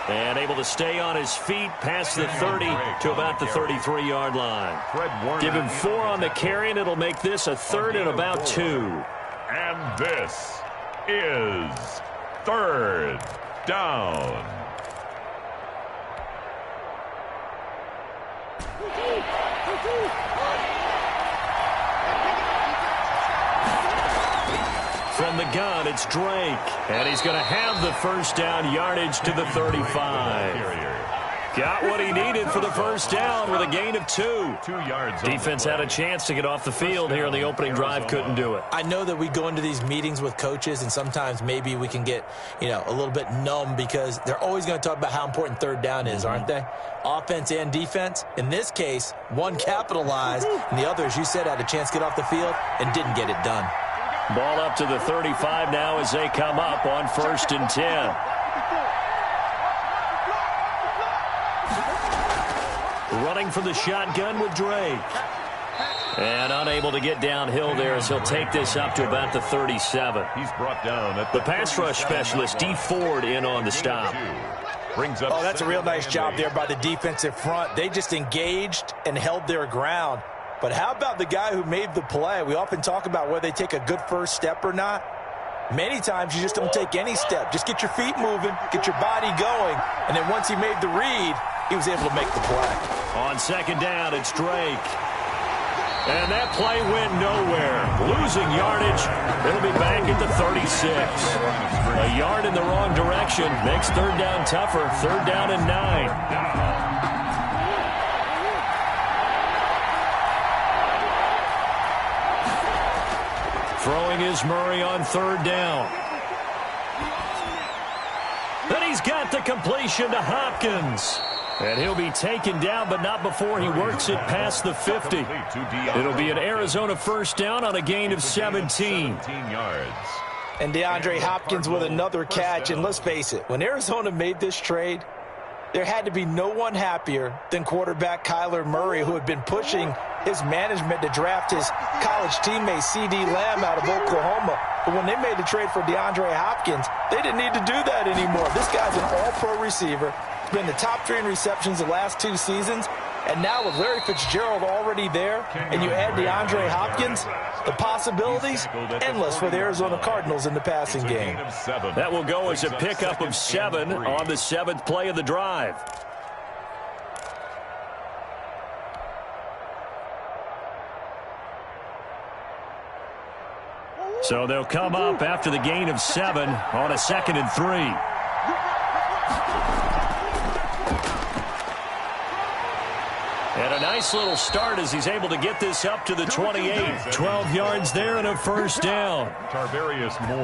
And able to stay on his feet past the 30 to about the 33-yard line. Give him 4 on the carry, and it'll make this a 3rd and about 2. And this is 3rd down. From the gun, it's Drake. And he's going to have the first down, yardage to the 35. Got what he needed for the first down with a gain of 2. 2 yards. Defense had a chance to get off the field here in the opening drive, couldn't do it. I know that we go into these meetings with coaches, and sometimes maybe we can get, a little bit numb because they're always going to talk about how important 3rd down is, aren't they? Offense and defense. In this case, one capitalized, and the other, as you said, had a chance to get off the field and didn't get it done. Ball up to the 35 now as they come up on 1st and 10. Running from the shotgun with Drake. And unable to get downhill there as he'll take this up to about the 37. He's brought down at the pass rush specialist, D. Ford, in on the stop. Oh, that's a real nice job there by the defensive front. They just engaged and held their ground. But how about the guy who made the play? We often talk about whether they take a good first step or not. Many times you just don't take any step. Just get your feet moving, get your body going, and then once he made the read, he was able to make the play. On 2nd down, it's Drake. And that play went nowhere. Losing yardage. It'll be back at the 36. A yard in the wrong direction makes 3rd down tougher. 3rd down and 9. Throwing is Murray on 3rd down. Then he's got the completion to Hopkins. And he'll be taken down, but not before he works it past the 50. It'll be an Arizona 1st down on a gain of 17. And DeAndre Hopkins with another catch. And let's face it, when Arizona made this trade, there had to be no one happier than quarterback Kyler Murray, who had been pushing his management to draft his college teammate C.D. Lamb out of Oklahoma. But when they made the trade for DeAndre Hopkins, they didn't need to do that anymore. This guy's an all-pro receiver. He's been the top 3 in receptions the last 2 seasons. And now with Larry Fitzgerald already there, and you add DeAndre Hopkins, the possibilities endless for the Arizona Cardinals in the passing game. That will go as a pickup of 7 on the 7th play of the drive. So they'll come up after the gain of 7 on a 2nd and 3. And a nice little start as he's able to get this up to the 28. 12 yards there and a 1st down.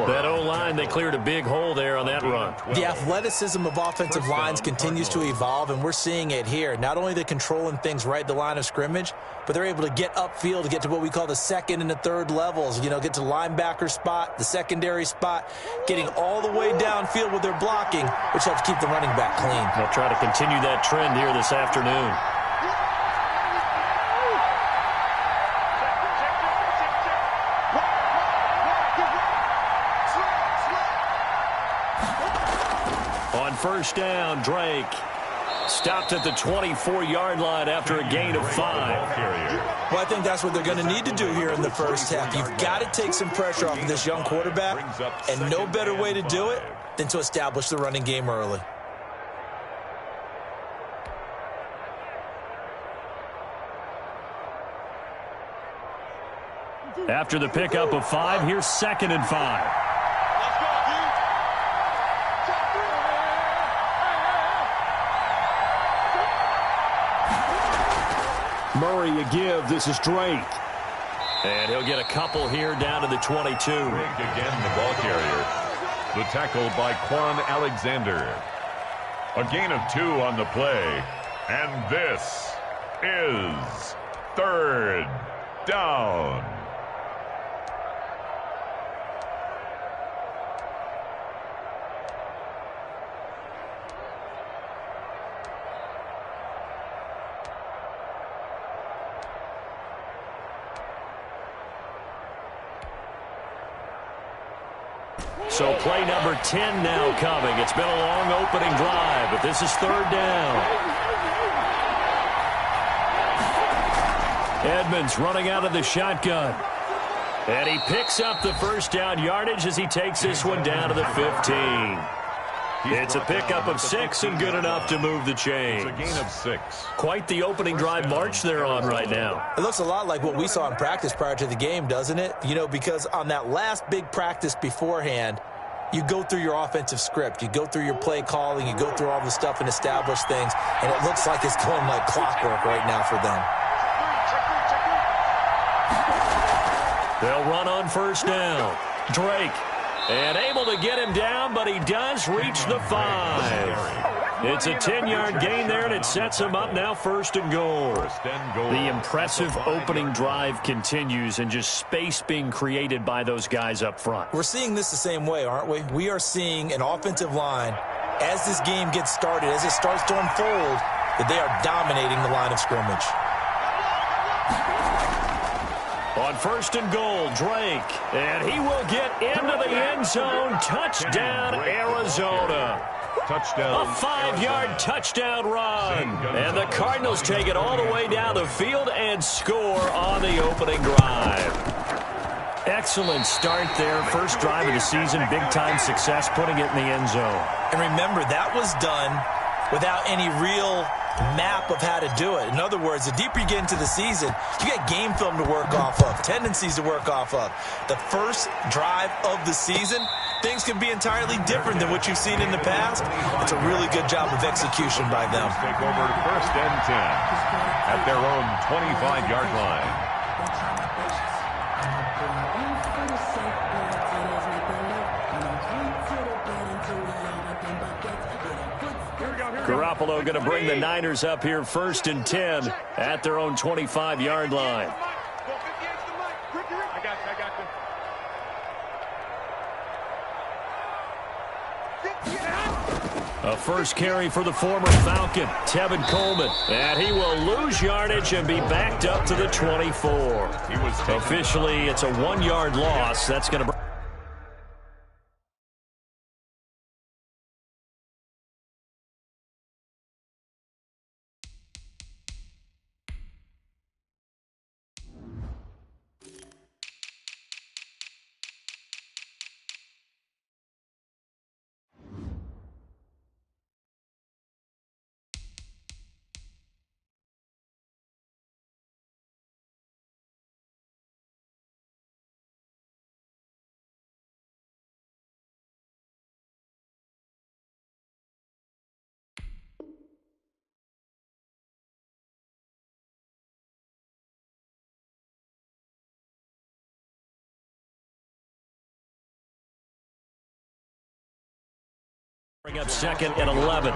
That O-line, they cleared a big hole there on that run. The athleticism of offensive lines continues to evolve, and we're seeing it here. Not only they're controlling things right at the line of scrimmage, but they're able to get upfield to get to what we call the 2nd and the 3rd levels. Get to linebacker spot, the secondary spot, getting all the way downfield with their blocking, which helps keep the running back clean. They'll try to continue that trend here this afternoon. On 1st down, Drake stopped at the 24-yard line after a gain of 5. Well, I think that's what they're going to need to do here in the first half. You've got to take some pressure off of this young quarterback, and no better way to do it than to establish the running game early. After the pickup of 5, here's 2nd and 5. Murray a give. This is Drake. And he'll get a couple here down to the 22. Drake again, the ball carrier. The tackle by Quan Alexander. A gain of 2 on the play. And this is 3rd down. So play number 10 now coming. It's been a long opening drive, but this is third down. Edmonds running out of the shotgun. And he picks up the first down yardage as he takes this one down to the 15. It's a pickup of 6 and good enough to move the chains. It's a gain of 6. Quite the opening drive march they're on right now. It looks a lot like what we saw in practice prior to the game, doesn't it? You know, because on that last big practice beforehand, you go through your offensive script. You go through your play calling. You go through all the stuff and establish things. And it looks like it's going like clockwork right now for them. They'll run on first down. Drake. And able to get him down, but he does reach the 5. It's a 10-yard gain there, and it sets him up now first and goal. The impressive opening drive continues, and just space being created by those guys up front. We're seeing this the same way, aren't we? We are seeing an offensive line, as this game gets started, as it starts to unfold, that they are dominating the line of scrimmage. On first and goal, Drake. And he will get into the end zone. Touchdown, Arizona. Touchdown. A 5-yard touchdown run. And the Cardinals take it all the way down the field and score on the opening drive. Excellent start there. First drive of the season. Big-time success putting it in the end zone. And remember, that was done without any real map of how to do it. In other words, the deeper you get into the season, you get game film to work off of, tendencies to work off of. The first drive of the season, things can be entirely different than what you've seen in the past. It's a really good job of execution by them. Take over first and 10 at their own 25-yard line. Garoppolo going to bring the Niners up here first and 10 at their own 25-yard line. A first carry for the former Falcon, Tevin Coleman. And he will lose yardage and be backed up to the 24. Officially, it's a 1-yard loss. That's going to bring up second and 11.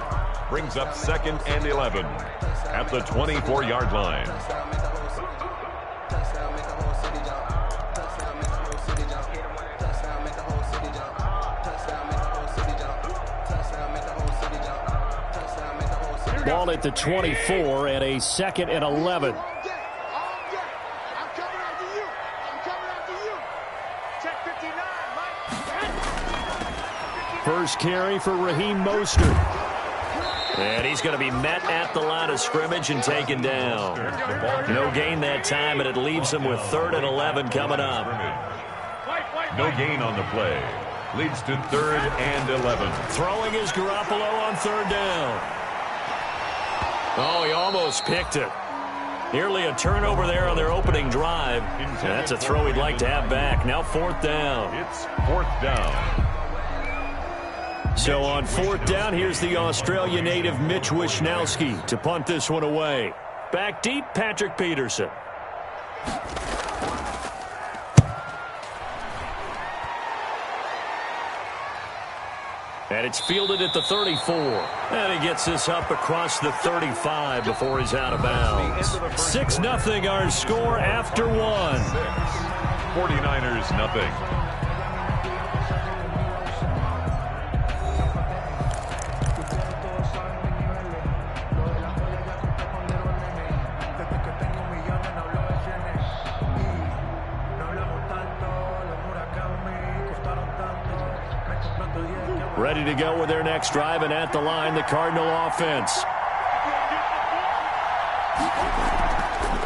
Brings up second and 11 at the 24-yard line. Ball at the 24 and a second and 11. First carry for Raheem Mostert. And he's going to be met at the line of scrimmage and taken down. No gain that time, and it leaves him with 3rd and 11 coming up. No gain on the play. Leads to 3rd and 11. Throwing is Garoppolo on 3rd down. Oh, he almost picked it. Nearly a turnover there on their opening drive. That's a throw he'd like to have back. Now 4th down. It's 4th down. So on 4th down, here's the Australia native Mitch Wishnowsky to punt this one away. Back deep, Patrick Peterson. And it's fielded at the 34. And he gets this up across the 35 before he's out of bounds. 6-0 our score after 1. 49ers nothing. Ready to go with their next drive, and at the line, the Cardinal offense.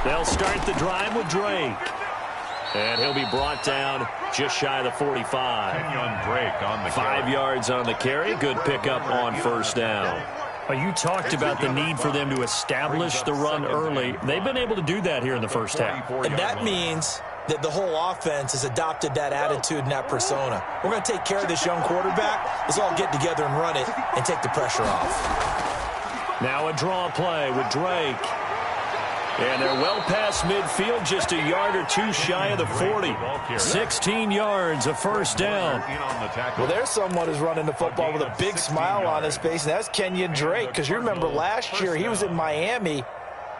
They'll start the drive with Drake. And he'll be brought down just shy of the 45. Kenyon Drake on the 5 yards on the carry. Good pickup on first down. Well, you talked about the need for them to establish the run early. They've been able to do that here in the first half. And that means that the whole offense has adopted that attitude and that persona. We're going to take care of this young quarterback. Let's all get together and run it and take the pressure off. Now a draw play with Drake. And they're well past midfield, just a yard or two shy of the 40. 16 yards, a first down. Well, there's someone who's running the football with a big smile on his face, and that's Kenyon Drake. Because you remember last year he was in Miami,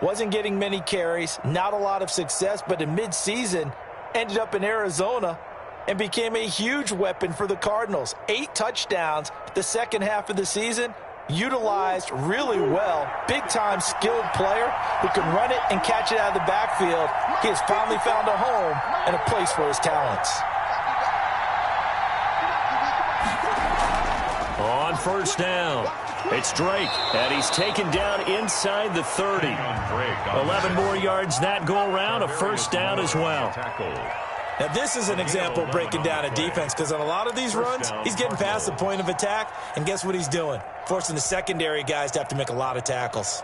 wasn't getting many carries, not a lot of success, but in midseason ended up in Arizona and became a huge weapon for the Cardinals. 8 touchdowns the second half of the season. Utilized really well. Big-time skilled player who can run it and catch it out of the backfield. He has finally found a home and a place for his talents. On first down, it's Drake, and he's taken down inside the 30. 11 more yards that go around, a first down as well. Now, this is an example of breaking down a defense, because on a lot of these runs, he's getting past the point of attack, and guess what he's doing? Forcing the secondary guys to have to make a lot of tackles.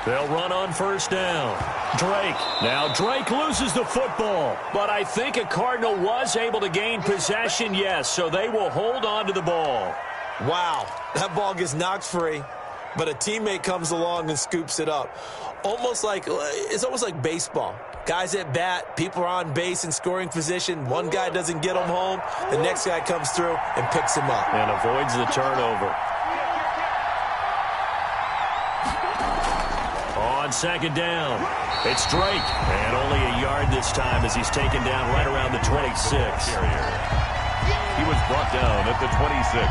They'll run on first down. Drake. Now Drake loses the football, but I think a Cardinal was able to gain possession, yes, so they will hold on to the ball. Wow, that ball gets knocked free, but a teammate comes along and scoops it up. It's almost like baseball. Guys at bat, people are on base in scoring position. One guy doesn't get him home. The next guy comes through and picks him up. And avoids the turnover. On second down, it's Drake. And only a yard this time as he's taken down right around the 26. He was brought down at the 26.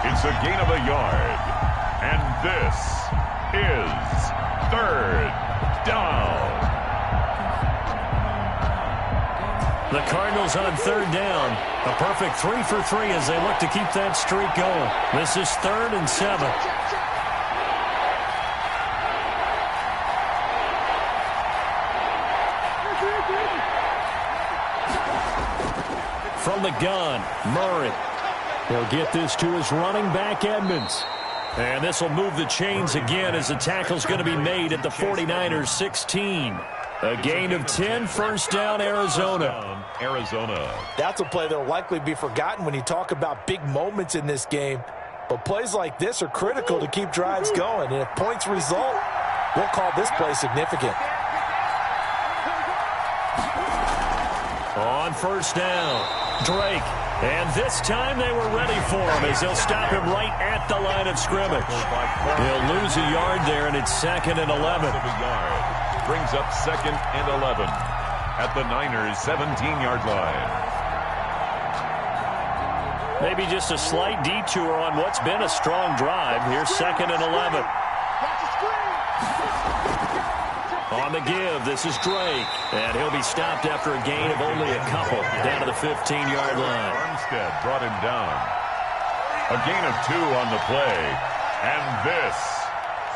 It's a gain of a yard. And this is third down. The Cardinals on third down. A perfect 3 for 3 as they look to keep that streak going. This is 3rd and 7. From the gun, Murray. He'll get this to his running back, Edmonds. And this will move the chains again as the tackle's going to be made at the 49ers 16. A gain of 10, first down, Arizona. That's a play that will likely be forgotten when you talk about big moments in this game. But plays like this are critical to keep drives going. And if points result, we'll call this play significant. On first down, Drake. And this time they were ready for him as they'll stop him right at the line of scrimmage. He'll lose a yard there, and it's 2nd and 11. Brings up 2nd and 11 at the Niners' 17-yard line. Maybe just a slight detour on what's been a strong drive. Here's 2nd and 11. On the give, this is Drake. And he'll be stopped after a gain of only a couple down to the 15-yard line. Armstead brought him down. A gain of 2 on the play. And this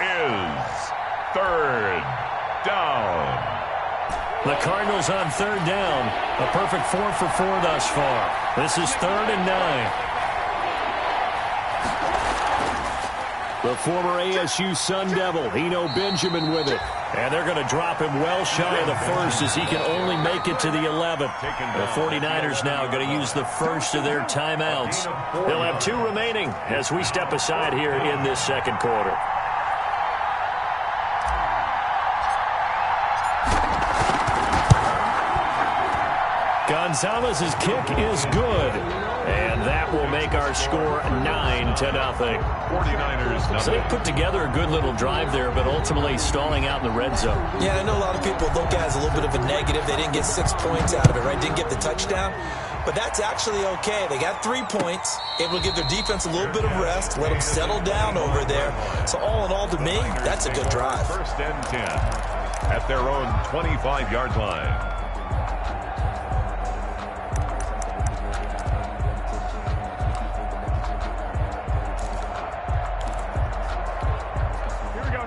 is 3rd down. The Cardinals on 3rd down. A perfect 4 for 4 thus far. This is 3rd and 9. The former ASU Sun Devil, Eno Benjamin with it. And they're going to drop him well shy of the 1st as he can only make it to the 11th. The 49ers now going to use the first of their timeouts. They'll have 2 remaining as we step aside here in this 2nd quarter. Gonzalez's kick is good. And that will make our score 9-0. 49ers nothing. So they put together a good little drive there, but ultimately stalling out in the red zone. Yeah, I know a lot of people look at it as a little bit of a negative. They didn't get 6 points out of it, right? Didn't get the touchdown. But that's actually okay. They got 3 points, able to give their defense a little bit of rest, let them settle down over there. So all in all, to me, that's a good drive. First and 10 at their own 25-yard line.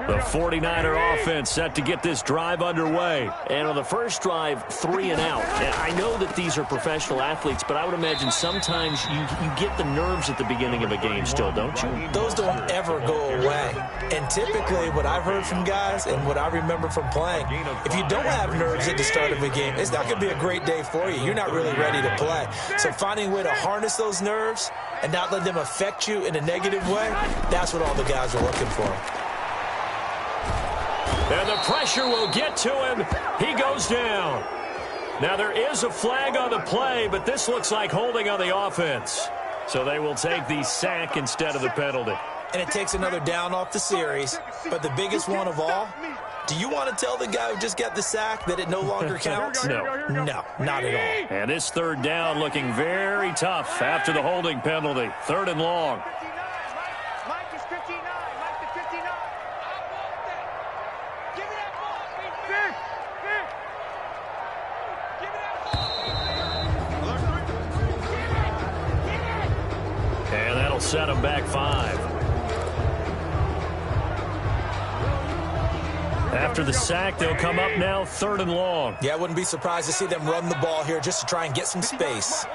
The 49er offense set to get this drive underway. And on the first drive, 3 and out. And I know that these are professional athletes, but I would imagine sometimes you get the nerves at the beginning of a game still, don't you? Those don't ever go away. And typically what I've heard from guys and what I remember from playing, if you don't have nerves at the start of a game, it's not going to be a great day for you. You're not really ready to play. So finding a way to harness those nerves and not let them affect you in a negative way, that's what all the guys are looking for. And the pressure will get to him. He goes down. Now, there is a flag on the play, but this looks like holding on the offense. So they will take the sack instead of the penalty. And it takes another down off the series. But the biggest one of all, do you want to tell the guy who just got the sack that it no longer counts? No. No, not at all. And this third down looking very tough after the holding penalty. 3rd and long. And that'll set him back 5. After the sack, they'll come up now 3rd and long. Yeah, I wouldn't be surprised to see them run the ball here just to try and get some space.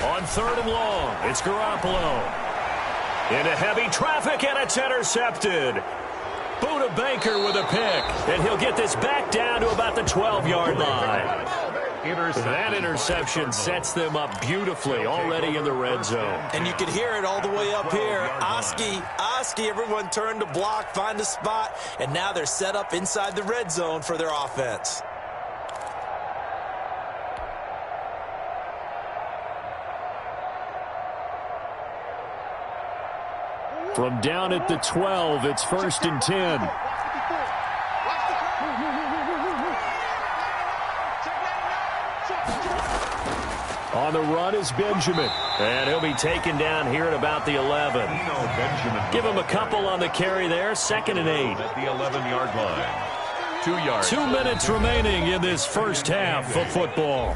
On 3rd and long, it's Garoppolo. Into heavy traffic, and it's intercepted. Buda Baker with a pick, and he'll get this back down to about the 12-yard line. That interception sets them up beautifully already in the red zone. And you could hear it all the way up here. Oski, everyone turned to block, find a spot, and now they're set up inside the red zone for their offense. From down at the 12, it's 1st and 10. On the run is Benjamin. And he'll be taken down here at about the 11. Give him a couple on the carry there. 2nd and 8. At the 11-yard line. 2 yards. 2 minutes remaining in this first half of football.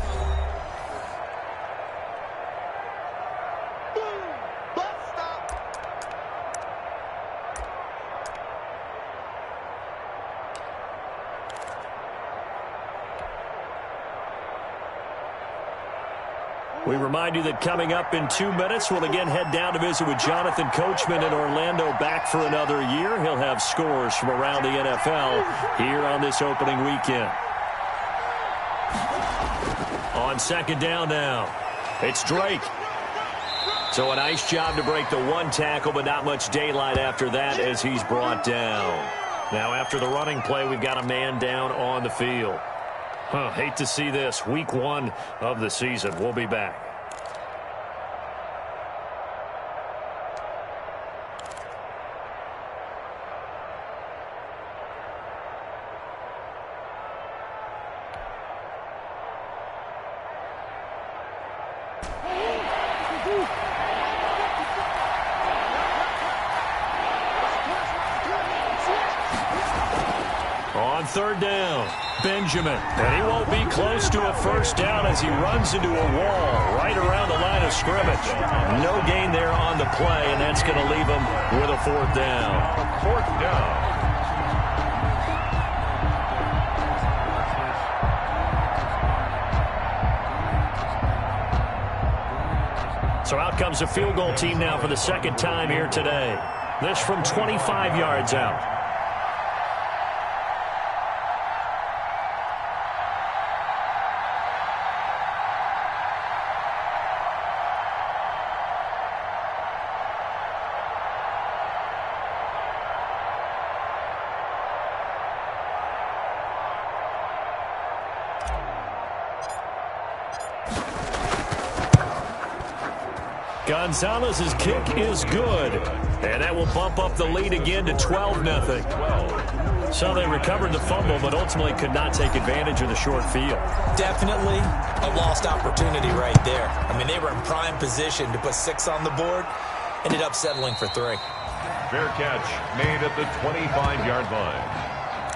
We remind you that coming up in 2 minutes, we'll again head down to visit with Jonathan Coachman in Orlando, back for another year. He'll have scores from around the NFL here on this opening weekend. On 2nd down now, it's Drake. So a nice job to break the 1 tackle, but not much daylight after that as he's brought down. Now after the running play, we've got a man down on the field. Hate to see this. Week 1 of the season. We'll be back. On 3rd down, Benjamin. And he won't be close to a first down as he runs into a wall right around the line of scrimmage. No gain there on the play, and that's going to leave him with a 4th down. 4th down. So out comes a field goal team now for the 2nd time here today. This from 25 yards out. Gonzalez's kick is good. And that will bump up the lead again to 12-0. So they recovered the fumble, but ultimately could not take advantage of the short field. Definitely a lost opportunity right there. I mean, they were in prime position to put 6 on the board. Ended up settling for 3. Fair catch made at the 25-yard line.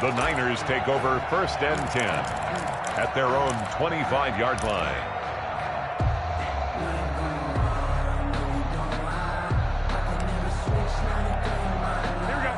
The Niners take over 1st and 10 at their own 25-yard line.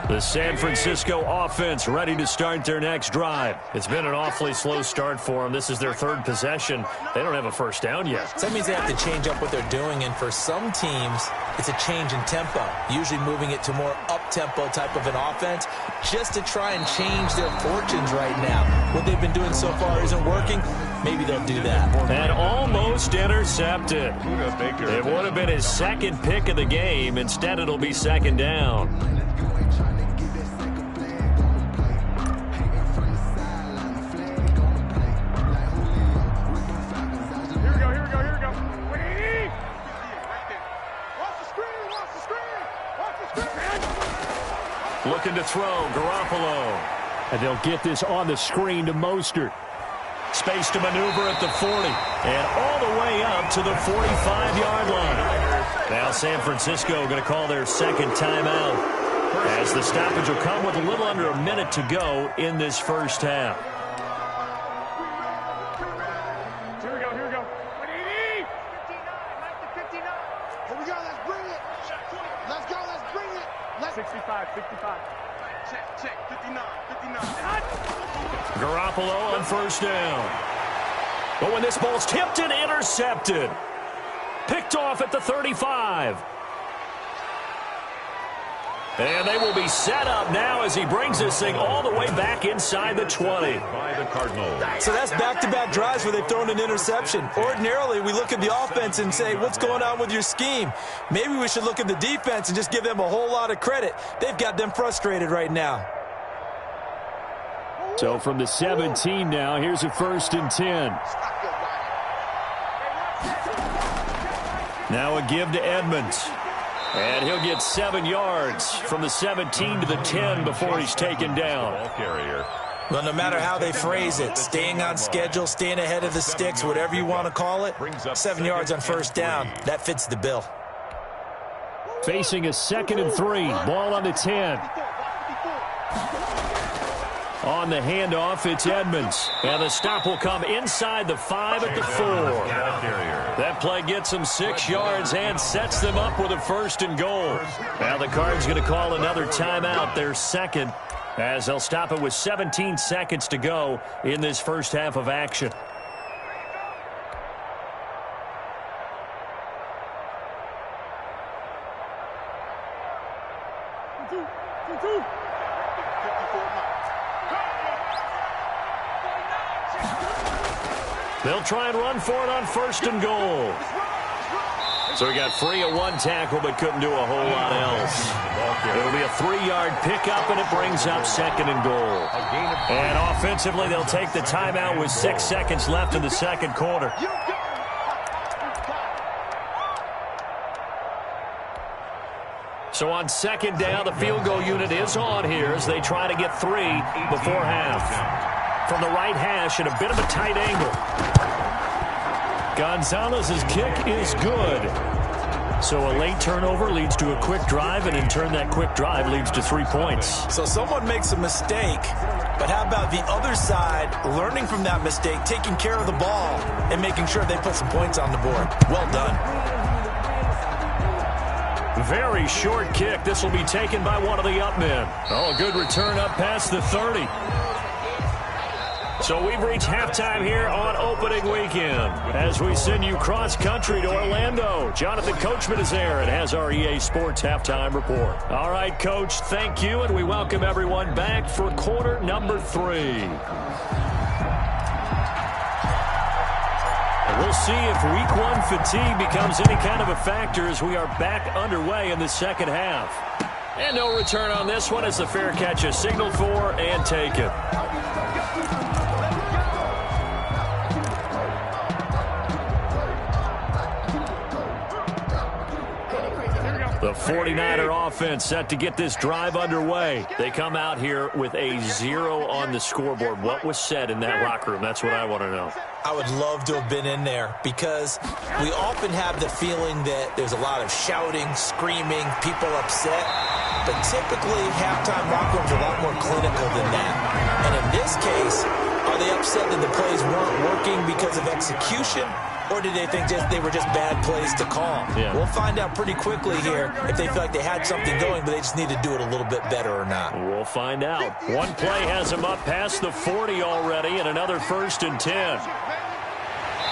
The San Francisco offense ready to start their next drive. It's been an awfully slow start for them. This is their 3rd possession. They don't have a first down yet. So that means they have to change up what they're doing, and for some teams, it's a change in tempo, usually moving it to more up-tempo type of an offense just to try and change their fortunes right now. What they've been doing so far isn't working. Maybe they'll do that. And almost intercepted. It would have been his 2nd pick of the game. Instead, it'll be 2nd down. Looking to throw, Garoppolo. And they'll get this on the screen to Mostert. Space to maneuver at the 40. And all the way up to the 45-yard line. Now San Francisco going to call their 2nd timeout, as the stoppage will come with a little under a minute to go in this first half. Here we go. 59. Here we go, let's bring it. Let's bring it. 65. Check, 59. Garoppolo on 1st down. But when this ball's tipped and intercepted. Picked off at the 35. And they will be set up now as he brings this thing all the way back inside the 20. By the Cardinals. So that's back-to-back drives where they've thrown an interception. Ordinarily, we look at the offense and say, what's going on with your scheme? Maybe we should look at the defense and just give them a whole lot of credit. They've got them frustrated right now. So from the 17 now, here's a 1st and 10. Now a give to Edmonds. And he'll get 7 yards from the 17 to the 10 before he's taken down. Ball carrier. Well, no matter how they phrase it, staying on schedule, staying ahead of the sticks, whatever you want to call it, 7 yards on 1st down, that fits the bill. Facing a 2nd and 3. Ball on the 10. On the handoff, it's Edmonds. And the stop will come inside the 5 at the 4. That play gets them 6 yards and sets them up with a 1st and goal. Now the Cards going to call another timeout, their 2nd, as they'll stop it with 17 seconds to go in this first half of action. They'll try and run for it on 1st and goal. So he got free of 1 tackle but couldn't do a whole lot else. It'll be a 3-yard pickup, and it brings up 2nd and goal. And offensively, they'll take the timeout with 6 seconds left in the 2nd quarter. So on 2nd down, the field goal unit is on here as they try to get 3 before half. From the right hash at a bit of a tight angle. Gonzalez's kick is good. So a late turnover leads to a quick drive, and in turn that quick drive leads to 3 points. So someone makes a mistake, but how about the other side learning from that mistake, taking care of the ball, and making sure they put some points on the board? Well done. Very short kick. This will be taken by one of the up men. Oh, good return up past the 30. So we've reached halftime here on opening weekend as we send you cross-country to Orlando. Jonathan Coachman is there and has our EA Sports halftime report. All right, Coach, thank you, and we welcome everyone back for quarter number 3. And we'll see if week 1 fatigue becomes any kind of a factor as we are back underway in the second half. And no return on this one as the fair catch is signaled for and taken. 49er offense set to get this drive underway. They come out here with a 0 on the scoreboard. What was said in that locker room? That's what I want to know. I would love to have been in there because we often have the feeling that there's a lot of shouting, screaming, people upset. But typically, halftime locker rooms are a lot more clinical than that. And in this case, are they upset that the plays weren't working because of execution? Or did they think they were just bad plays to call? Yeah. We'll find out pretty quickly here if they feel like they had something going, but they just need to do it a little bit better or not. We'll find out. One play has them up past the 40 already, and another 1st and 10.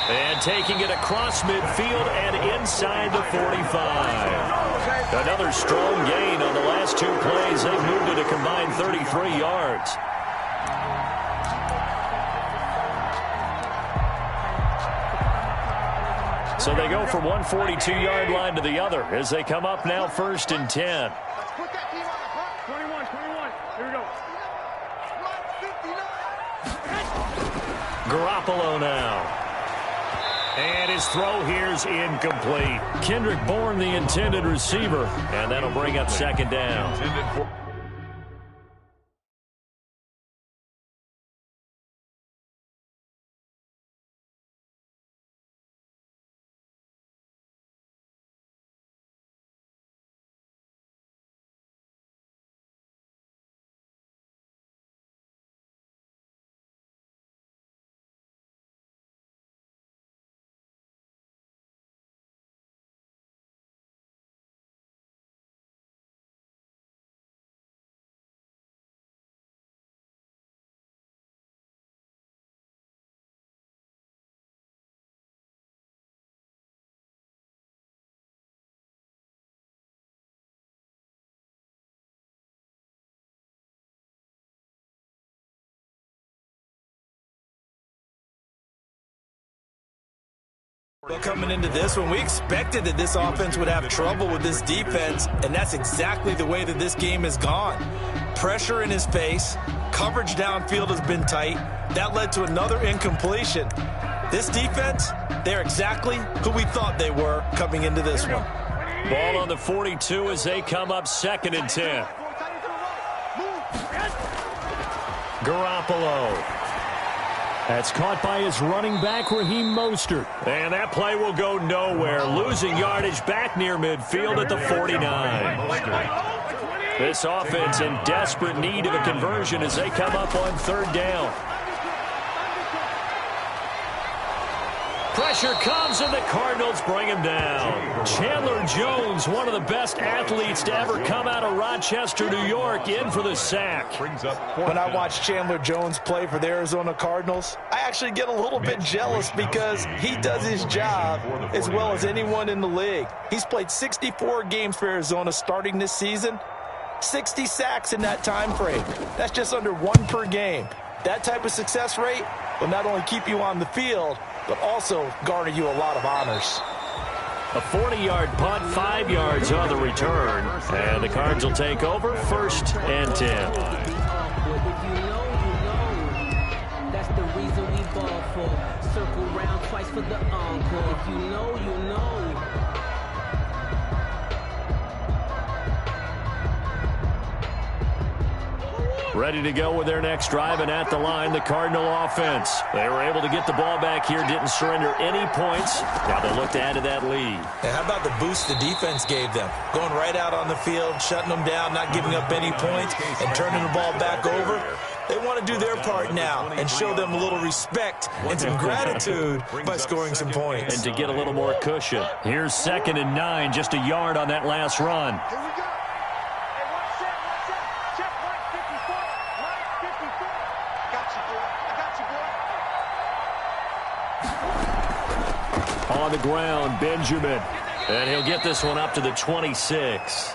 And taking it across midfield and inside the 45. Another strong gain on the last 2 plays. They've moved it a combined 33 yards. So they go from one 42-yard line to the other as they come up now 1st and 10. Let's put that team on the clock. 21. Here we go. Garoppolo now. And his throw here's incomplete. Kendrick Bourne, the intended receiver. And that'll bring up 2nd down. Well, coming into this one, we expected that this offense would have trouble with this defense, and that's exactly the way that this game has gone. Pressure in his face, coverage downfield has been tight. That led to another incompletion. This defense, they're exactly who we thought they were coming into this one. Ball on the 42 as they come up 2nd and 10. Garoppolo. That's caught by his running back, Raheem Mostert. And that play will go nowhere. Losing yardage back near midfield at the 49. This offense in desperate need of a conversion as they come up on 3rd down. Pressure comes, and the Cardinals bring him down. Chandler Jones, one of the best athletes to ever come out of Rochester, New York, in for the sack. When I watch Chandler Jones play for the Arizona Cardinals, I actually get a little bit jealous because he does his job as well as anyone in the league. He's played 64 games for Arizona starting this season, 60 sacks in that time frame. That's just under 1 per game. That type of success rate will not only keep you on the field, but also garner you a lot of honors. A 40-yard punt, 5 yards on the return. And the Cards will take over 1st and 10. That's the reason we ball for. Circle round twice for the encore. If you know, you know. Ready to go with their next drive, and at the line, the Cardinal offense. They were able to get the ball back here, didn't surrender any points. Now they look to add to that lead. And how about the boost the defense gave them? Going right out on the field, shutting them down, not giving up any points, and turning the ball back over. They want to do their part now and show them a little respect and some gratitude by scoring some points. And to get a little more cushion. Here's 2nd and 9, just a yard on that last run. Here we go. On the ground, Benjamin. And he'll get this one up to the 26.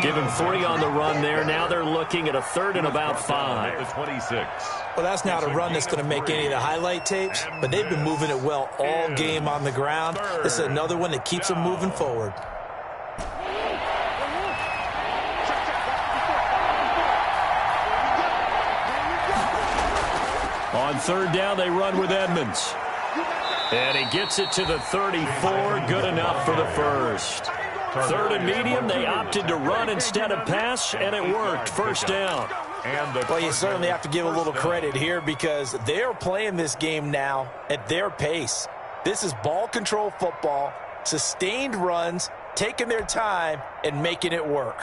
Give him 3 on the run there. Now they're looking at a 3rd and about 5. The 26. Well, that's not a run that's going to make any of the highlight tapes, but they've been moving it well all game on the ground. This is another one that keeps them moving forward. On 3rd down, they run with Edmonds. And he gets it to the 34. Good enough for the 1st. Third and medium, they opted to run instead of pass, and it worked. First down. Well, you certainly have to give a little credit here because they're playing this game now at their pace. This is ball control football, sustained runs, taking their time, and making it work.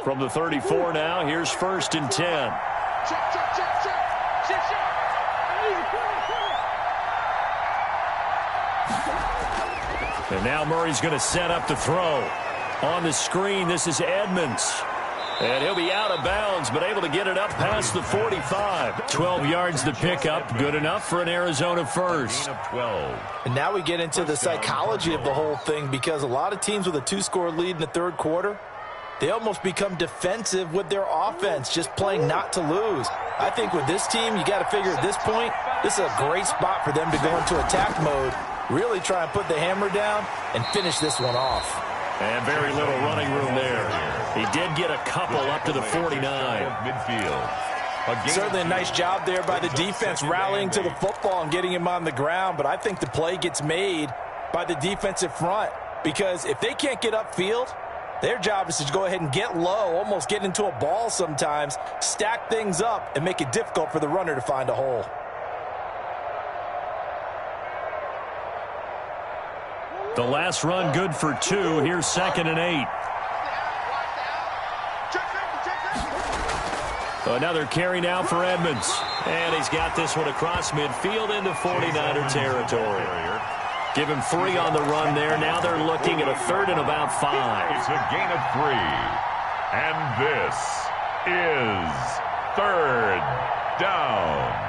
From the 34 now, here's 1st and 10. And now Murray's going to set up to throw. On the screen, this is Edmonds. And he'll be out of bounds, but able to get it up past the 45. 12 yards to pick up. Good enough for an Arizona first. And now we get into the psychology of the whole thing because a lot of teams with a 2-score lead in the third quarter, they almost become defensive with their offense, just playing not to lose. I think with this team, you got to figure at this point, this is a great spot for them to go into attack mode, really try and put the hammer down and finish this one off. And very little running room there. He did get a couple up to the 49. Midfield. Certainly a nice job there by the defense rallying to the football and getting him on the ground, but I think the play gets made by the defensive front because if they can't get upfield, their job is to go ahead and get low, almost get into a ball sometimes, stack things up, and make it difficult for the runner to find a hole. The last run good for 2. Here's 2nd and 8. Another carry now for Edmonds. And he's got this one across midfield into 49er territory. Give him 3 on the run there. Now they're looking at a 3rd and about 5. It's a gain of 3. And this is 3rd down.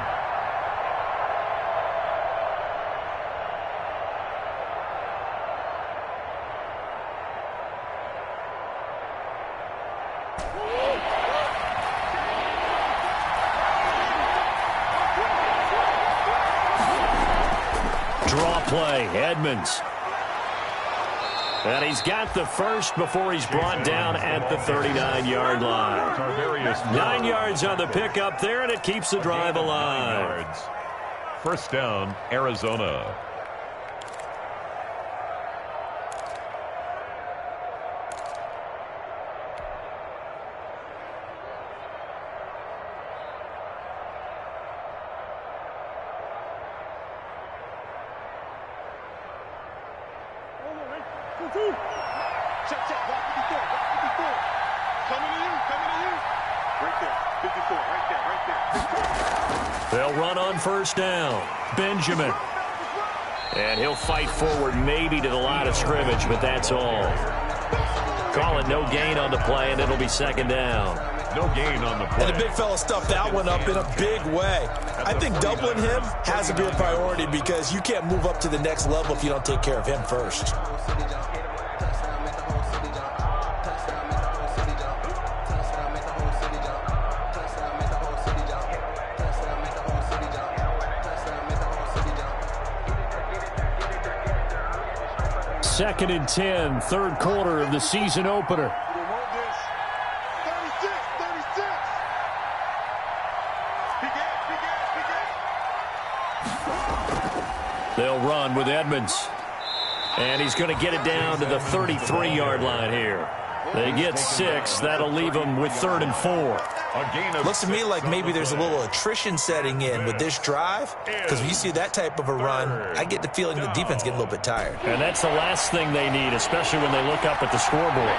Draw play, Edmonds. And he's got the first before he's brought down at the 39-yard line. 9 yards on the pickup there, and it keeps the drive alive. First down, Arizona. They'll run on first down. Benjamin. And he'll fight forward maybe to the line of scrimmage, but that's all. Call it no gain on the play, and it'll be 2nd down. No gain on the play. And the big fella stuffed that one up in a big way. I think doubling him has to be a priority because you can't move up to the next level if you don't take care of him first. Second and 10, third quarter of the season opener. They'll run with Edmonds. And he's going to get it down to the 33-yard line here. They get 6. That'll leave them with 3rd and 4. Looks to me like maybe there's a little attrition setting in with this drive because when you see that type of a run, I get the feeling the defense getting a little bit tired. And that's the last thing they need, especially when they look up at the scoreboard.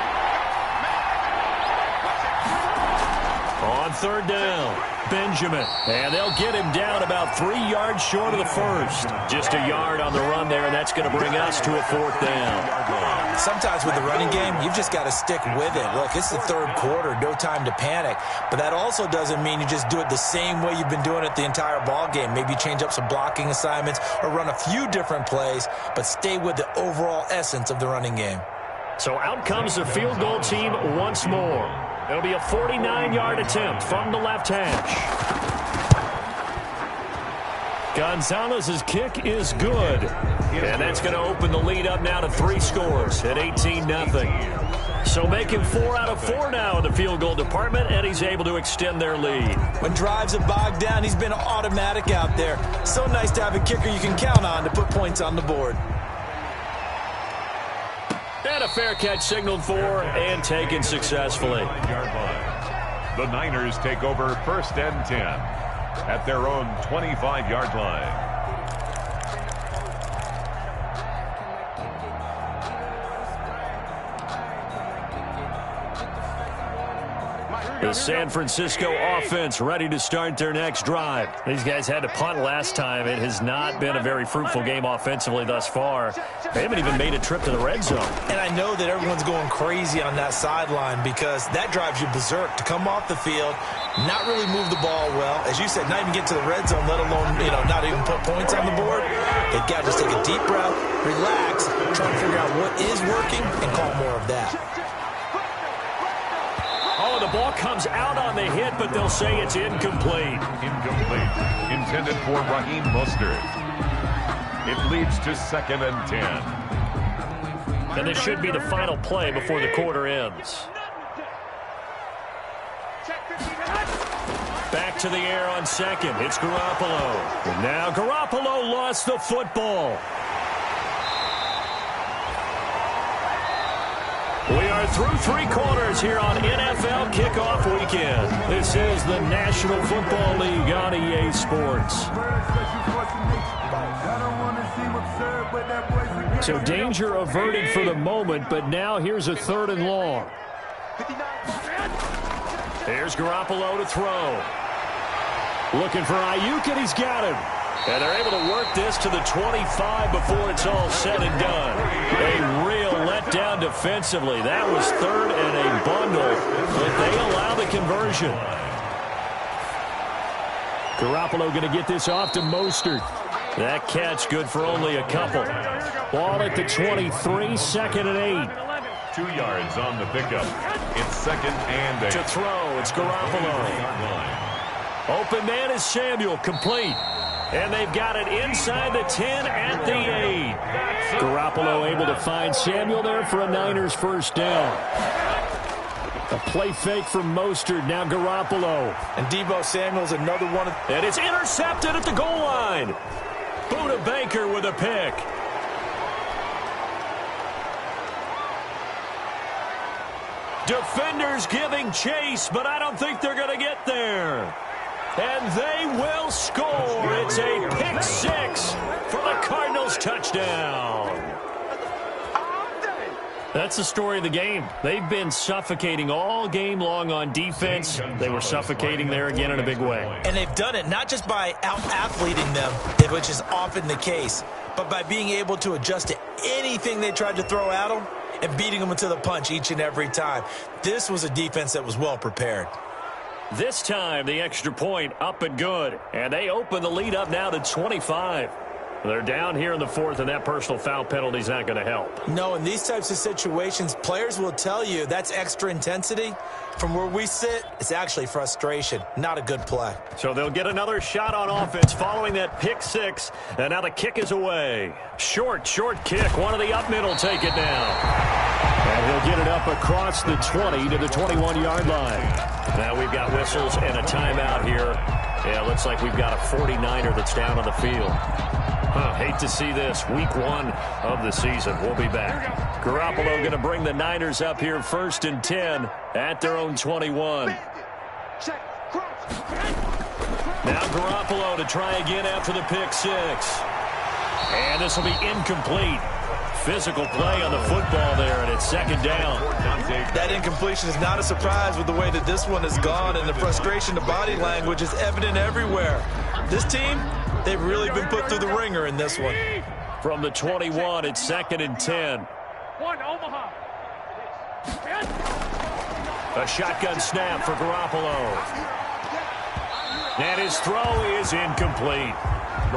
On 3rd down, Benjamin. And they'll get him down about 3 yards short of the first. Just a yard on the run there, and that's going to bring us to a 4th down. Sometimes with the running game, you've just got to stick with it. Look, it's the third quarter, no time to panic. But that also doesn't mean you just do it the same way you've been doing it the entire ball game. Maybe change up some blocking assignments or run a few different plays, but stay with the overall essence of the running game. So out comes the field goal team once more. It'll be a 49-yard attempt from the left hash. Gonzalez's kick is good. And that's going to open the lead up now to 3 scores at 18-0. So making 4 out of 4 now in the field goal department, and he's able to extend their lead. When drives are bogged down, he's been automatic out there. So nice to have a kicker you can count on to put points on the board. And a fair catch signaled for and taken successfully. The Niners take over 1st and 10 at their own 25-yard line. The San Francisco offense ready to start their next drive. These guys had to punt last time. It has not been a very fruitful game offensively thus far. They haven't even made a trip to the red zone. And I know that everyone's going crazy on that sideline because that drives you berserk to come off the field, not really move the ball well. As you said, not even get to the red zone, let alone, not even put points on the board. They've got to just take a deep breath, relax, try to figure out what is working, and call more of that. Oh, the ball comes out on the hit, but they'll say it's incomplete. Incomplete. Intended for Raheem Mostert. It leads to 2nd and 10. And this should be the final play before the quarter ends. Back to the air on 2nd. It's Garoppolo. And now Garoppolo lost the football. We are through 3 quarters here on NFL Kickoff Weekend. This is the National Football League on EA Sports. So danger averted for the moment, but now here's a 3rd and long. There's Garoppolo to throw. Looking for Ayuk, and he's got him. And they're able to work this to the 25 before it's all said and done. A real letdown defensively. That was 3rd and a bundle, but they allow the conversion. Garoppolo going to get this off to Mostert. That catch good for only a couple. Ball at the 23, 2nd and 8. 2 yards on the pickup. It's 2nd and 8. To throw, it's Garoppolo. Open man is Samuel, complete. And they've got it inside the 10 at the 8. Garoppolo able to find Samuel there for a Niners 1st down. A play fake from Mostert, now Garoppolo. And Deebo Samuel's another one. And it's intercepted at the goal line. Buda Baker with a pick. Defenders giving chase, but I don't think they're going to get there. And they will score. It's a pick 6 for the Cardinals touchdown. That's the story of the game. They've been suffocating all game long on defense. They were suffocating there again in a big way. And they've done it not just by out-athleting them, which is often the case, but by being able to adjust to anything they tried to throw at them and beating them into the punch each and every time. This was a defense that was well prepared. This time, the extra point up and good. And they open the lead up now to 25. They're down here in the 4th, and that personal foul penalty is not going to help. No, in these types of situations, players will tell you that's extra intensity. From where we sit, it's actually frustration. Not a good play. So they'll get another shot on offense following that pick 6. And now the kick is away. Short kick. One of the up middle take it down. And he'll get it up across the 20 to the 21-yard line. Now we've got whistles and a timeout here. Yeah, looks like we've got a 49er that's down on the field. Hate to see this. Week 1 of the season. We'll be back. Garoppolo going to bring the Niners up here 1st and 10 at their own 21. Now Garoppolo to try again after the pick 6. And this will be incomplete. Physical play on the football there, and it's 2nd down. That incompletion is not a surprise with the way that this one has gone, and the frustration, the body language is evident everywhere. This team, they've really been put through the ringer in this one. From the 21, it's 2nd and 10. A shotgun snap for Garoppolo. And his throw is incomplete.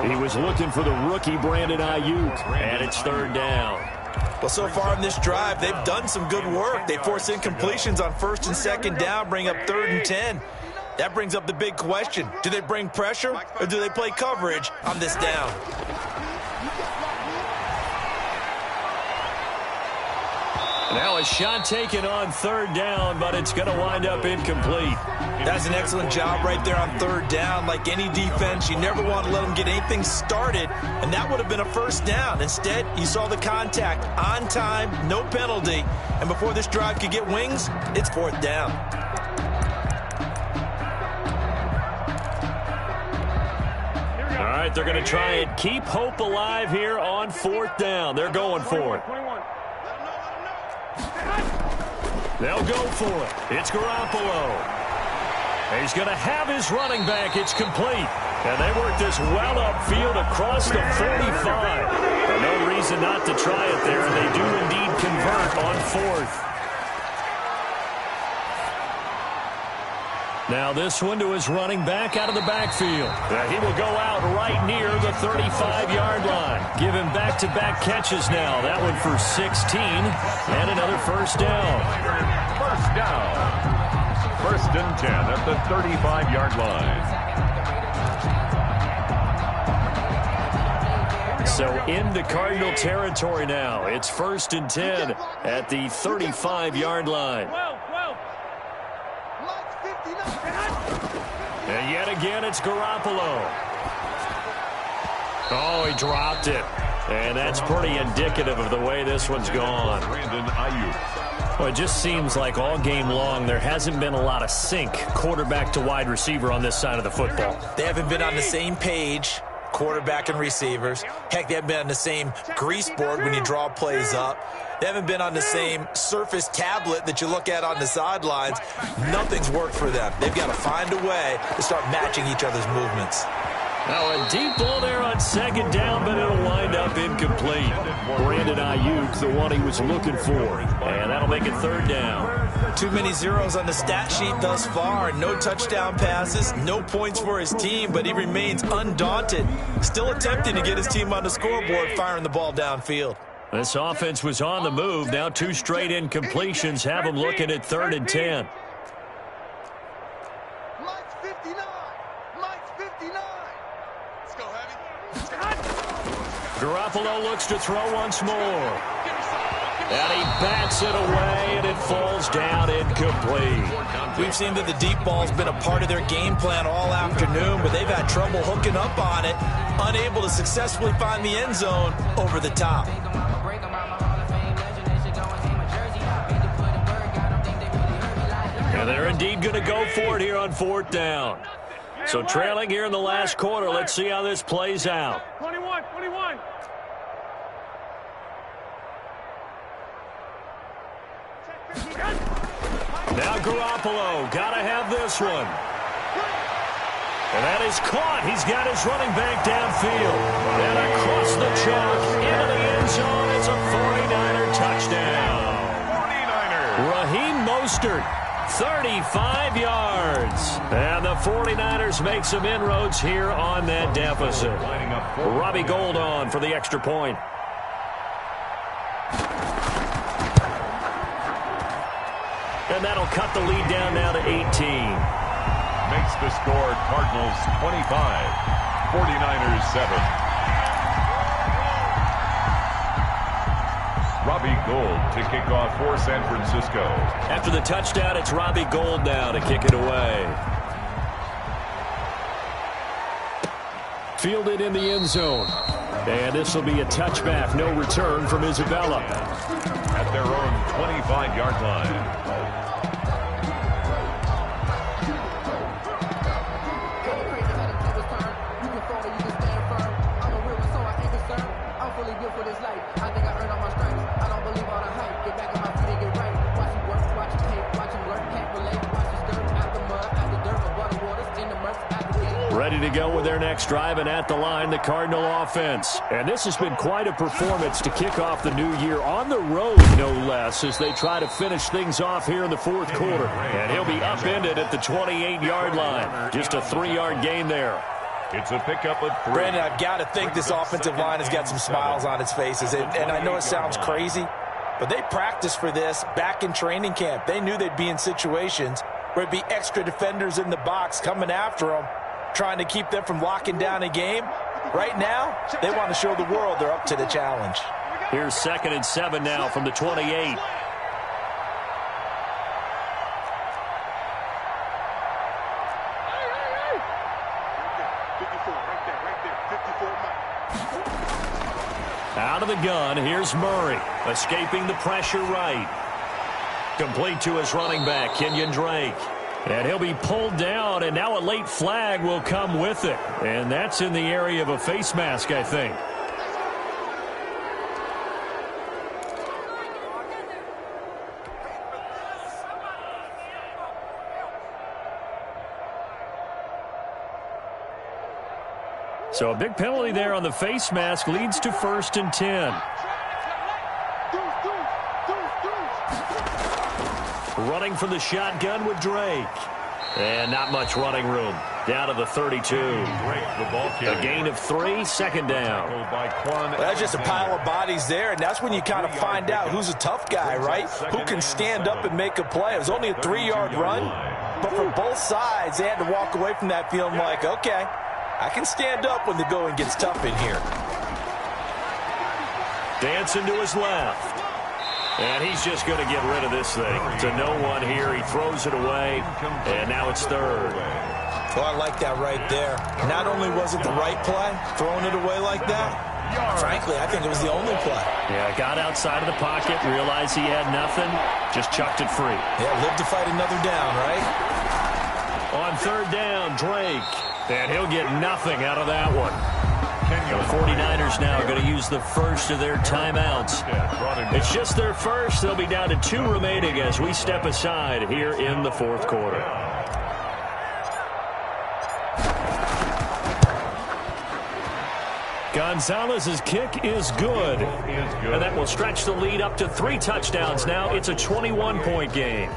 He was looking for the rookie Brandon Ayuk, and it's 3rd down. Well, so far in this drive, they've done some good work. They force incompletions on 1st and 2nd down, bring up 3rd and 10. That brings up the big question. Do they bring pressure, or do they play coverage on this down? Now a shot taken on third down, but it's going to wind up incomplete. That's an excellent job right there on third down. Like any defense, you never want to let them get anything started, and that would have been a first down. Instead, you saw the contact on time, no penalty, and before this drive could get wings, it's fourth down. All right, they're going to try and keep hope alive here on fourth down. They're going for it. They'll go for it. It's Garoppolo. He's going to have his running back. It's complete. And they work this well upfield across the 45. And no reason not to try it there, and they do indeed convert on fourth. Now this one to his running back out of the backfield. He will go out right near the 35-yard line. Give him back-to-back catches now. That one for 16 and another first down. First down. First and 10 at the 35-yard line. So into Cardinal territory now. It's first and 10 at the 35-yard line. And yet again, it's Garoppolo. Oh, he dropped it. And that's pretty indicative of the way this one's gone. Well, it just seems like all game long there hasn't been a lot of sync quarterback to wide receiver on this side of the football. They haven't been on the same page, quarterback and receivers. Heck, they haven't been on the same grease board when you draw plays up. They haven't been on the same surface tablet that you look at on the sidelines. Nothing's worked for them. They've got to find a way to start matching each other's movements. Now a deep ball there on second down, but it'll wind up incomplete. Brandon Ayuk, the one he was looking for. And that'll make it third down. Too many zeros on the stat sheet thus far. No touchdown passes, no points for his team, but he remains undaunted. Still attempting to get his team on the scoreboard, firing the ball downfield. This offense was on the move. Now two straight incompletions have them looking at third and 10. Mike's 59. Mike's 59. Let's go, Heavy. Garoppolo looks to throw once more. And he bats it away, and it falls down incomplete. We've seen that the deep ball's been a part of their game plan all afternoon, but they've had trouble hooking up on it, unable to successfully find the end zone over the top. And they're indeed going to go for it here on fourth down. So trailing here in the last quarter. Let's see how this plays out. 21. Now Garoppolo, got to have this one. And that is caught. He's got his running back downfield. And across the chalk, into the end zone. It's a 49er touchdown. 49ers. Raheem Mostert, 35 yards. And the 49ers make some inroads here on that deficit. Robbie Gould on for the extra point. And that'll cut the lead down now to 18. Makes the score Cardinals 25, 49ers 7. Robbie Gould to kick off for San Francisco. After the touchdown, it's Robbie Gould now to kick it away. Fielded in the end zone. And this will be a touchback, no return from Isabella. At their own 25-yard line. Ready to go with their next drive, and at the line, the Cardinal offense. And this has been quite a performance to kick off the new year on the road, no less, as they try to finish things off here in the fourth quarter. And he'll be upended at the 28-yard line. Just a 3-yard gain there. It's a pickup of 3. Brandon, I've got to think this offensive line has got some smiles on its faces. And I know it sounds crazy, but they practiced for this back in training camp. They knew they'd be in situations where it'd be extra defenders in the box coming after them, trying to keep them from locking down a game. Right now, they want to show the world they're up to the challenge. Here's 2nd and 7 now from the 28. Out of the gun, here's Murray. Escaping the pressure right. Complete to his running back, Kenyon Drake. And he'll be pulled down, and now a late flag will come with it. And that's in the area of a face mask, I think. So a big penalty there on the face mask leads to 1st and 10. Running from the shotgun with Drake. And not much running room. Down to the 32. A gain of 3, 2nd down. Well, that's just a pile of bodies there, and that's when you kind of find out who's a tough guy, right? Who can stand up and make a play. It was only a 3-yard run, but for both sides, they had to walk away from that feeling like, okay, I can stand up when the going gets tough in here. Dancing to his left. And he's just going to get rid of this thing. To no one here. He throws it away, and now it's 3rd. Well, I like that right there. Not only was it the right play, throwing it away like that, frankly, I think it was the only play. Yeah, got outside of the pocket, realized he had nothing, just chucked it free. Yeah, live to fight another down, right? On 3rd down, Drake. And he'll get nothing out of that one. The 49ers now going to use the first of their timeouts. It's just their first. They'll be down to 2 remaining as we step aside here in the 4th quarter. Gonzalez's kick is good. And that will stretch the lead up to 3 touchdowns now. It's a 21-point game.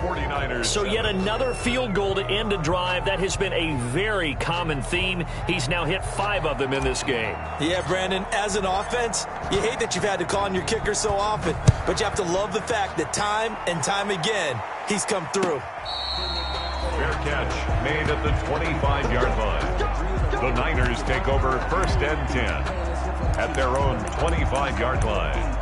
So yet another field goal to end a drive. That has been a very common theme. He's now hit 5 of them in this game. Yeah, Brandon, as an offense, you hate that you've had to call on your kicker so often. But you have to love the fact that time and time again, he's come through. Fair catch made at the 25-yard line. The Niners take over 1st and 10 at their own 25-yard line.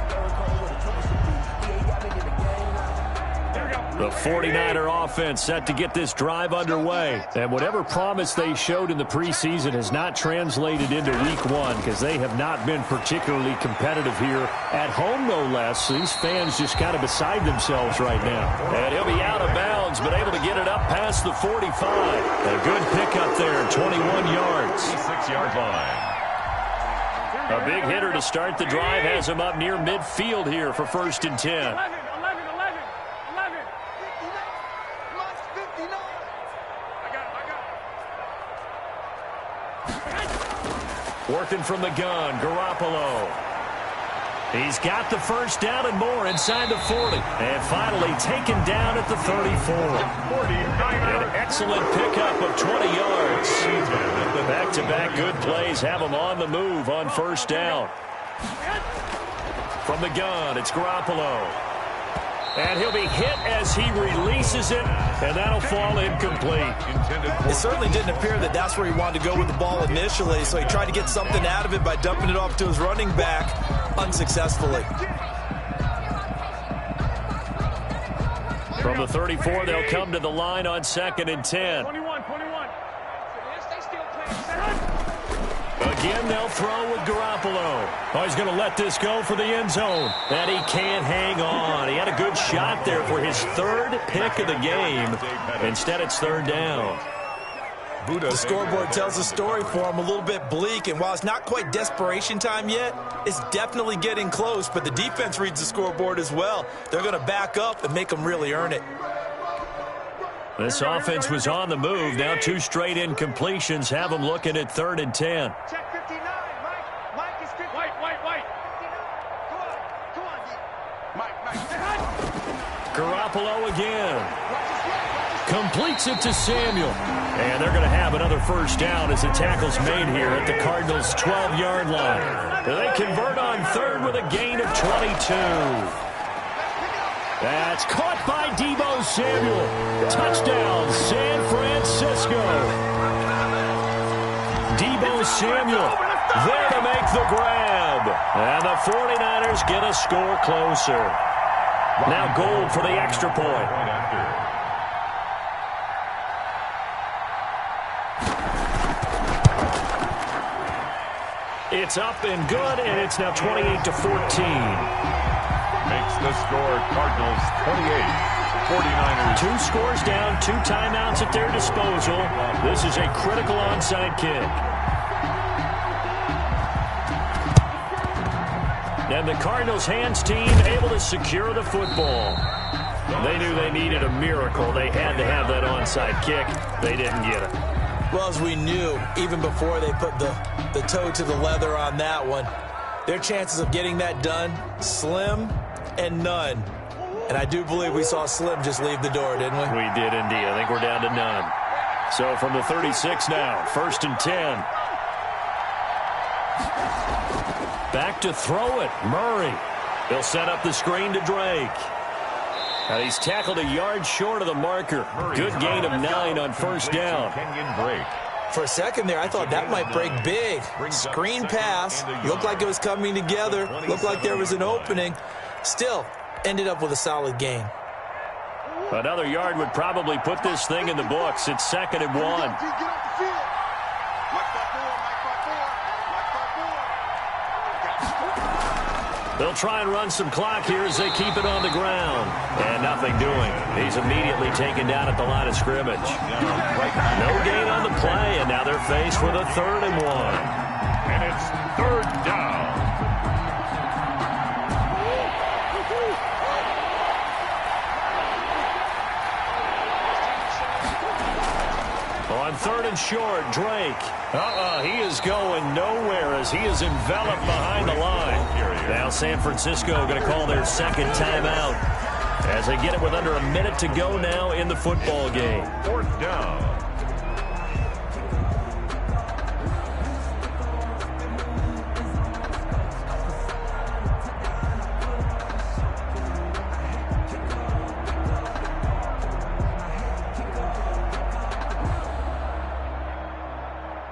The 49er offense set to get this drive underway. And whatever promise they showed in the preseason has not translated into week 1 because they have not been particularly competitive here at home, no less. These fans just kind of beside themselves right now. And he'll be out of bounds, but able to get it up past the 45. A good pickup there, 21 yards. 6-yard line. A big hitter to start the drive has him up near midfield here for 1st and 10. Working from the gun, Garoppolo. He's got the first down and more inside the 40. And finally taken down at the 34. An excellent pickup of 20 yards. Back-to-back good plays have him on the move on 1st down. From the gun, it's Garoppolo. And he'll be hit as he releases it, and that'll fall incomplete. It certainly didn't appear that that's where he wanted to go with the ball initially, so he tried to get something out of it by dumping it off to his running back unsuccessfully. From the 34, they'll come to the line on 2nd and 10. 21. Again, they'll throw with Garoppolo. Oh, he's going to let this go for the end zone. And he can't hang on. He had a good shot there for his 3rd pick of the game. Instead, it's 3rd down. The scoreboard tells a story for him, a little bit bleak, and while it's not quite desperation time yet, it's definitely getting close, but the defense reads the scoreboard as well. They're going to back up and make them really earn it. This offense was on the move. Now 2 straight incompletions have them looking at 3rd and 10. Check 59, Mike is 59. White. Come on, Mike. Garoppolo again. Completes it to Samuel. And they're going to have another first down as the tackle's made here at the Cardinals' 12-yard line. They convert on 3rd with a gain of 22. That's caught by Deebo Samuel. Touchdown, San Francisco. Deebo Samuel there to make the grab. And the 49ers get a score closer. Now Gold for the extra point. It's up and good, and it's now 28-14. Makes the score Cardinals 28, 49ers. 2 scores down, 2 timeouts at their disposal. This is a critical onside kick. And the Cardinals hands team able to secure the football. They knew they needed a miracle. They had to have that onside kick. They didn't get it. Well, as we knew, even before they put the toe to the leather on that one, their chances of getting that done, slim and none. And I do believe we saw Slim just leave the door, didn't we? We did indeed. I think we're down to none. So from the 36 now, 1st and 10. Back to throw it. Murray. He'll set up the screen to Drake. Now he's tackled a yard short of the marker. Good gain of 9 on 1st down. For a second there, I thought that might break big. Screen pass. Looked like it was coming together. Looked like there was an opening. Still, ended up with a solid gain. Another yard would probably put this thing in the books. It's 2nd and 1. They'll try and run some clock here as they keep it on the ground. And nothing doing. He's immediately taken down at the line of scrimmage. No gain on the play, and now they're faced with a 3rd and 1. And it's 3rd down. On 3rd and short, Drake. He is going nowhere as he is enveloped behind the line. Now San Francisco going to call their 2nd timeout as they get it with under a minute to go now in the football game. 4th down.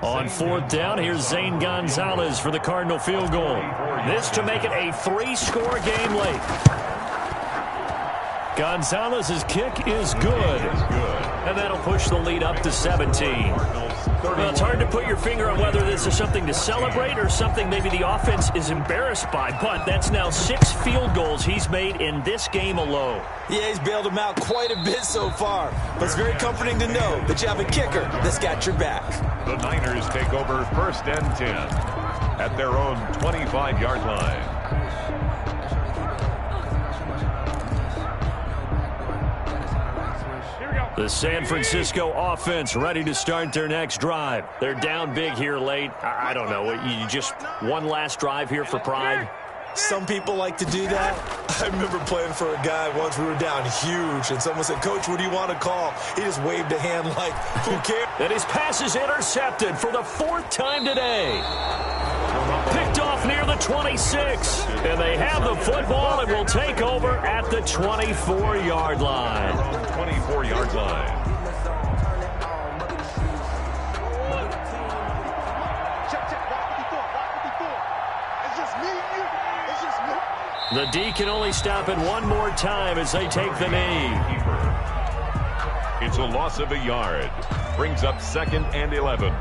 On 4th down, here's Zane Gonzalez for the Cardinal field goal. This to make it a 3-score game late. Gonzalez's kick is good. And that'll push the lead up to 17. Well, it's hard to put your finger on whether this is something to celebrate or something maybe the offense is embarrassed by. But that's now 6 field goals he's made in this game alone. Yeah, he's bailed him out quite a bit so far. But it's very comforting to know that you have a kicker that's got your back. The Niners take over 1st and 10 at their own 25-yard line. The San Francisco offense ready to start their next drive. They're down big here late. I don't know. You just one last drive here for pride? Some people like to do that. I remember playing for a guy once. We were down huge, and someone said, "Coach, what do you want to call?" He just waved a hand like, who cares? And his pass is intercepted for the 4th time today. Picked off near the 26. And they have the football and will take over at the 24-yard line. 24-yard line. The D can only stop it one more time as they take the knee. It's a loss of a yard. Brings up 2nd and 11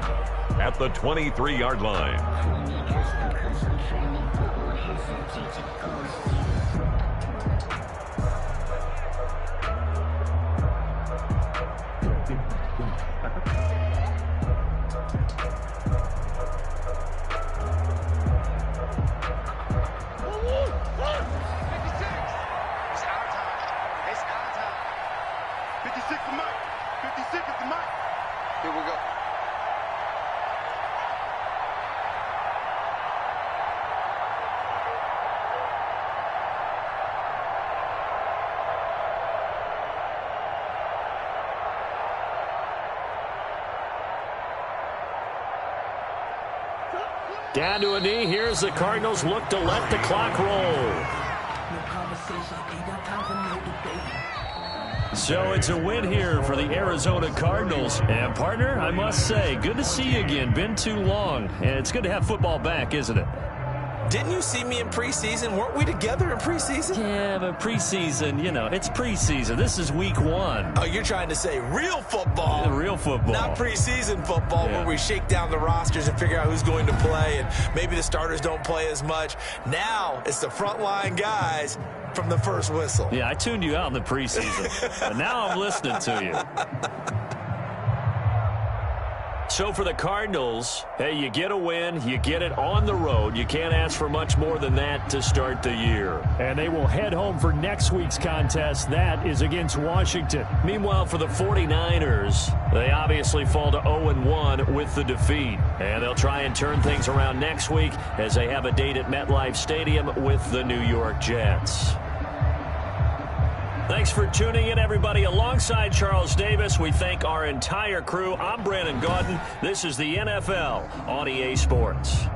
at the 23-yard line. Down to a knee. Here's the Cardinals look to let the clock roll. So it's a win here for the Arizona Cardinals. And, partner, I must say, good to see you again. Been too long. And it's good to have football back, isn't it? Didn't you see me in preseason? Weren't we together in preseason? Yeah, but preseason, it's preseason. This is week 1. Oh, you're trying to say real football. Yeah, real football. Not preseason football where we shake down the rosters and figure out who's going to play, and maybe the starters don't play as much. Now it's the frontline guys from the first whistle. Yeah, I tuned you out in the preseason, but now I'm listening to you. So for the Cardinals, hey, you get a win, you get it on the road. You can't ask for much more than that to start the year. And they will head home for next week's contest. That is against Washington. Meanwhile, for the 49ers, they obviously fall to 0-1 with the defeat. And they'll try and turn things around next week as they have a date at MetLife Stadium with the New York Jets. Thanks for tuning in, everybody. Alongside Charles Davis, we thank our entire crew. I'm Brandon Gaudin. This is the NFL on EA Sports.